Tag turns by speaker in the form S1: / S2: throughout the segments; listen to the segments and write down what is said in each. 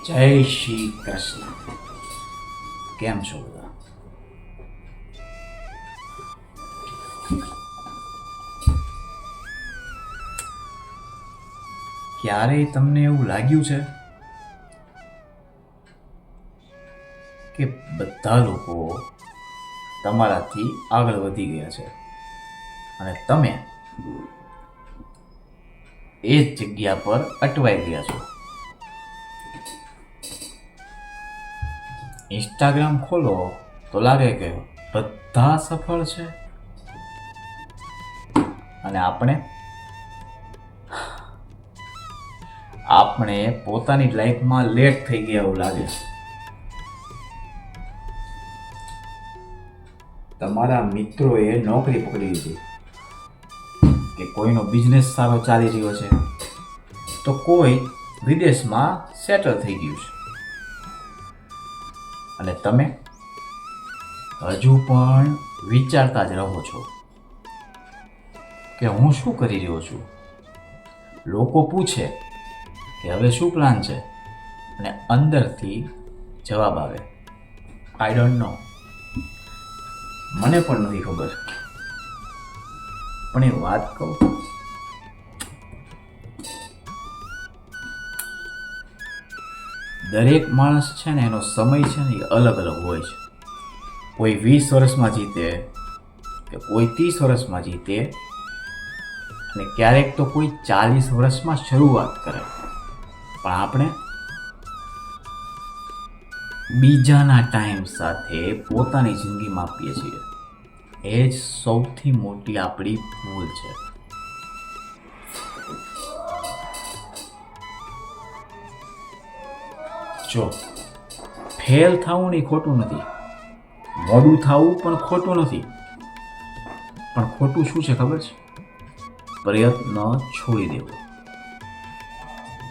S1: જય શ્રી કૃષ્ણ. કેમ છો બધા? ક્યારેય તમને એવું લાગ્યું છે કે બધા લોકો તમારાથી આગળ વધી ગયા છે અને તમે એ જ જગ્યા પર અટવાઈ ગયા છો? ઇન્સ્ટાગ્રામ ખોલો તો લાગે કે બધા સફળ છે અને આપણે પોતાની લાઈફમાં લેટ થઈ ગયા એવું લાગે છે. તમારા મિત્રોએ નોકરી પકડી લીધી, કે કોઈનો બિઝનેસ સારો ચાલી રહ્યો છે, તો કોઈ વિદેશમાં સેટલ થઈ ગયું છે અને તમે હજુ પણ વિચારતા જ રહો છો કે હું શું કરી રહ્યો છું. લોકો પૂછે કે હવે શું પ્લાન છે અને અંદરથી જવાબ આવે, આઈ ડોન્ટ નો. મને પણ નથી ખબર. પણ એ વાત કહું, દરેક માણસ છે ને એનો સમય છે ને એ અલગ અલગ હોય છે. કોઈ 20 વર્ષમાં જીતે, કે કોઈ 30 વર્ષમાં જીતે, અને ક્યારેક તો કોઈ 40 વર્ષમાં શરૂઆત કરે. પણ આપણે બીજાના ટાઈમ સાથે પોતાની જિંદગી માપીએ છીએ. એ જ સૌથી મોટી આપણી ભૂલ છે. જો ફેલ થવું નહીં ખોટું નથી, મોડું થવું પણ ખોટું નથી, પણ ખોટું શું છે ખબર છે? પ્રયત્ન છોડી દેવો.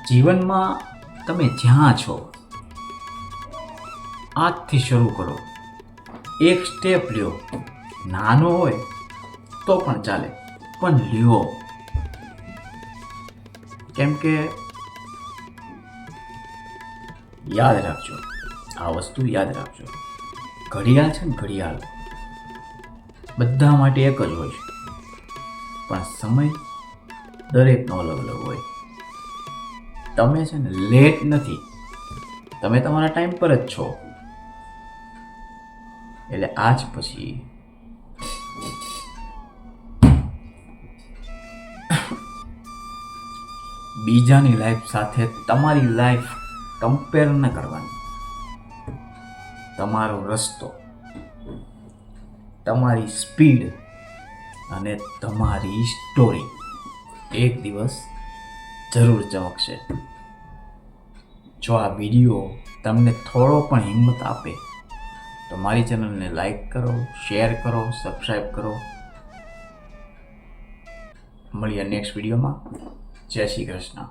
S1: જીવનમાં તમે જ્યાં છો આજથી શરૂ કરો. એક સ્ટેપ લ્યો, નાનો હોય તો પણ ચાલે, પણ લ્યો. કેમ કે યાદ રાખજો, આ વસ્તુ યાદ રાખજો, ઘડિયાળ છે ને ઘડિયાળ બધા માટે એક જ હોય છે, પણ સમય દરેકનો અલગ અલગ હોય. તમે છે ને લેટ નથી, તમે તમારા ટાઈમ પર જ છો. એટલે આજ પછી બીજાની લાઈફ સાથે તમારી લાઈફ કમ્પેર ન કરવાની. તમારો રસ્તો, તમારી સ્પીડ અને તમારી સ્ટોરી એક દિવસ જરૂર ચમકશે. જો આ વિડીયો તમને થોડો પણ હિંમત આપે તો મારી ચેનલને લાઈક કરો, શેર કરો, સબસ્ક્રાઈબ કરો. મળીએ નેક્સ્ટ વિડીયોમાં. જય શ્રી કૃષ્ણ.